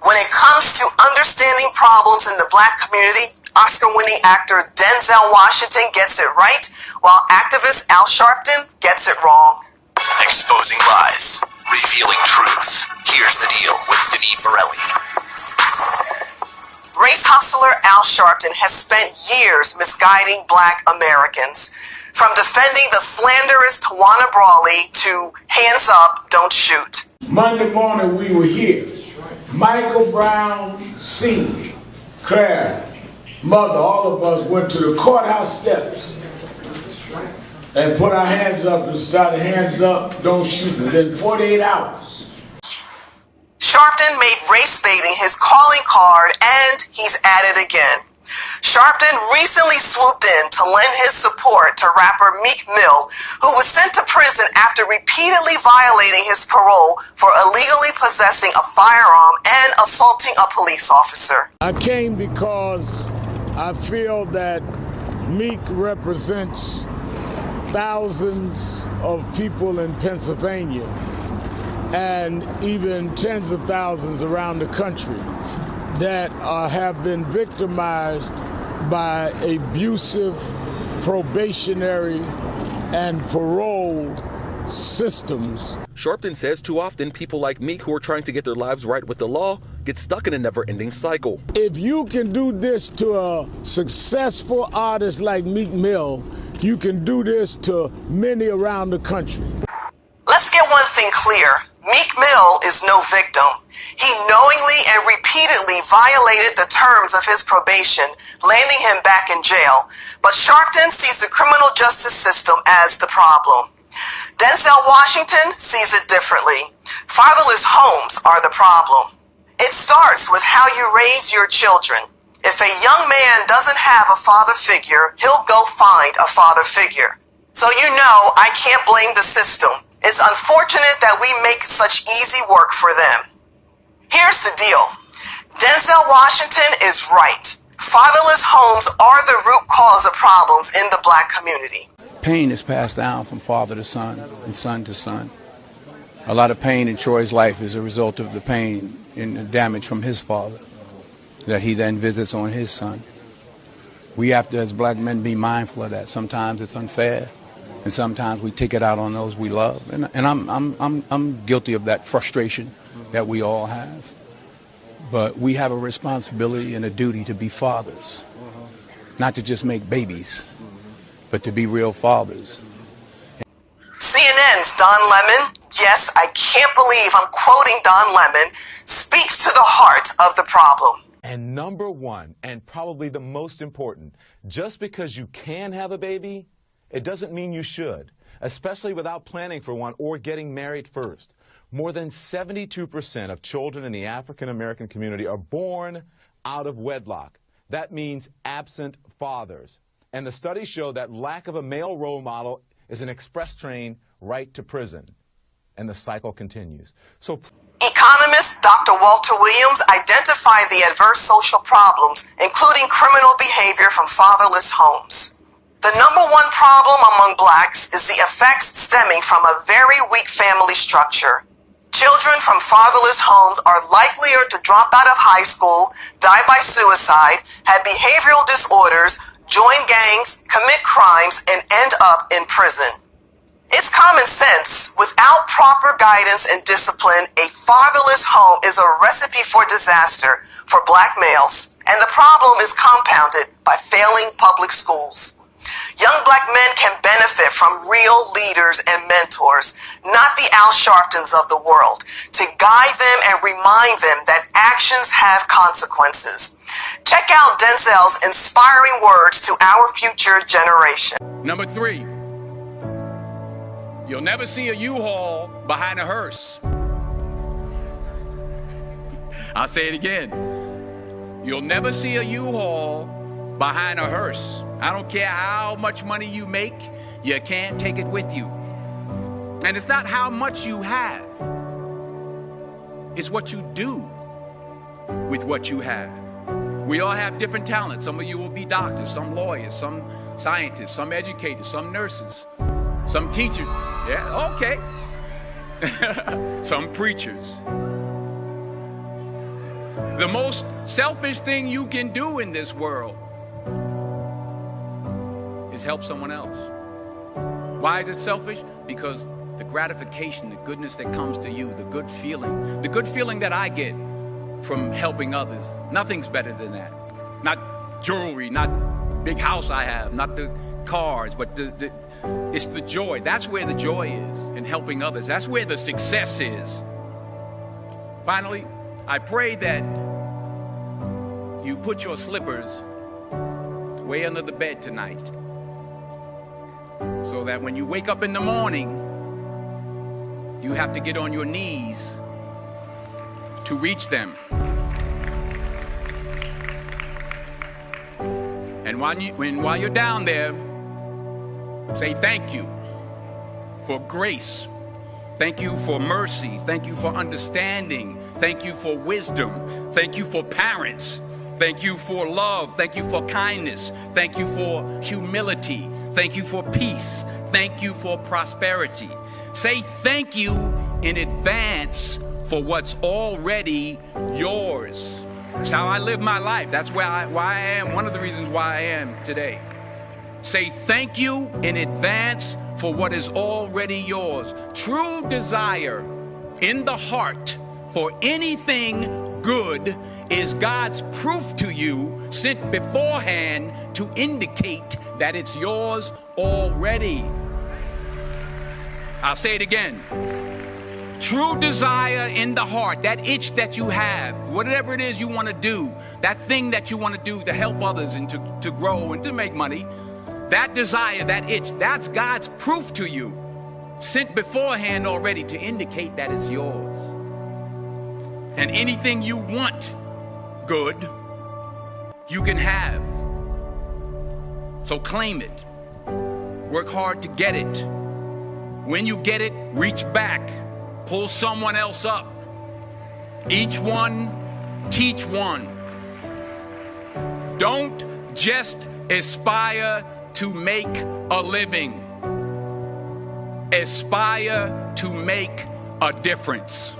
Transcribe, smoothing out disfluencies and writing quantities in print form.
When it comes to understanding problems in the Black community, Oscar-winning actor Denzel Washington gets it right, while activist Al Sharpton gets it wrong. Exposing lies, revealing truth. Here's the deal with Denise Morelli. Race hustler Al Sharpton has spent years misguiding Black Americans. From defending the slanderous Tawana Brawley to hands up, don't shoot. Monday morning we were here. Michael Brown Sr., Claire, mother, all of us went to the courthouse steps and put our hands up and started hands up, don't shoot. Within 48 hours. Sharpton made race baiting his calling card, and he's at it again. Sharpton recently swooped in to lend his support to rapper Meek Mill, who was sent to prison after repeatedly violating his parole for illegally possessing a firearm and assaulting a police officer. I came because I feel that Meek represents thousands of people in Pennsylvania and even tens of thousands around the country that have been victimized by abusive probationary and parole systems. Sharpton says too often people like Meek who are trying to get their lives right with the law get stuck in a never-ending cycle. If you can do this to a successful artist like Meek Mill, you can do this to many around the country. Let's get one thing clear. Meek Mill is no victim. He knowingly and repeatedly violated the terms of his probation, landing him back in jail. But Sharpton sees the criminal justice system as the problem. Denzel Washington sees it differently. Fatherless homes are the problem. It starts with how you raise your children. If a young man doesn't have a father figure, he'll go find a father figure. So you know I can't blame the system. It's unfortunate that we make such easy work for them. Here's the deal. Denzel Washington is right. Fatherless homes are the root cause of problems in the Black community. Pain is passed down from father to son and son to son. A lot of pain in Troy's life is a result of the pain and the damage from his father that he then visits on his son. We have to, as Black men, be mindful of that. Sometimes it's unfair, and sometimes we take it out on those we love. And I'm guilty of that frustration that we all have. But we have a responsibility and a duty to be fathers, not to just make babies, but to be real fathers. CNN's Don Lemon, yes, I can't believe I'm quoting Don Lemon, speaks to the heart of the problem. And number one, and probably the most important, just because you can have a baby, it doesn't mean you should, especially without planning for one or getting married first. More than 72% of children in the African American community are born out of wedlock. That means absent fathers. And the studies show that lack of a male role model is an express train right to prison. And the cycle continues. So Economist Dr. Walter Williams identified the adverse social problems, including criminal behavior from fatherless homes. The number one problem among Blacks is the effects stemming from a very weak family structure. Children from fatherless homes are likelier to drop out of high school, die by suicide, have behavioral disorders, join gangs, commit crimes, and end up in prison. It's common sense. Without proper guidance and discipline, a fatherless home is a recipe for disaster for Black males, and the problem is compounded by failing public schools. Young Black men can benefit from real leaders and mentors, not the Al Sharptons of the world, to guide them and remind them that actions have consequences. Check out Denzel's inspiring words to our future generation. Number 3, you'll never see a U-Haul behind a hearse. I'll say it again. You'll never see a U-Haul behind a hearse. I don't care how much money you make, you can't take it with you. And it's not how much you have. It's what you do with what you have. We all have different talents. Some of you will be doctors, some lawyers, some scientists, some educators, some nurses, some teachers. Yeah, okay. Some preachers. The most selfish thing you can do in this world is help someone else. Why is it selfish? Because the gratification, the goodness that comes to you, the good feeling that I get from helping others, nothing's better than that. Not jewelry, not big house I have, not the cars, but it's the joy. That's where the joy is, in helping others. That's where the success is. Finally, I pray that you put your slippers way under the bed tonight, so that when you wake up in the morning, you have to get on your knees to reach them. And while you're down there, say thank you for grace. Thank you for mercy. Thank you for understanding. Thank you for wisdom. Thank you for parents. Thank you for love. Thank you for kindness. Thank you for humility. Thank you for peace. Thank you for prosperity. Say thank you in advance for what's already yours. That's how I live my life. That's why I am. One of the reasons why I am today. Say thank you in advance for what is already yours. True desire in the heart for anything good is God's proof to you, sent beforehand to indicate that it's yours already. I'll say it again. True desire in the heart, that itch that you have, whatever it is you want to do, that thing that you want to do to help others and to grow and to make money, that desire, that itch, that's God's proof to you, sent beforehand already to indicate that it's yours. And anything you want good, you can have. So claim it. Work hard to get it. When you get it, reach back. Pull someone else up. Each one, teach one. Don't just aspire to make a living. Aspire to make a difference.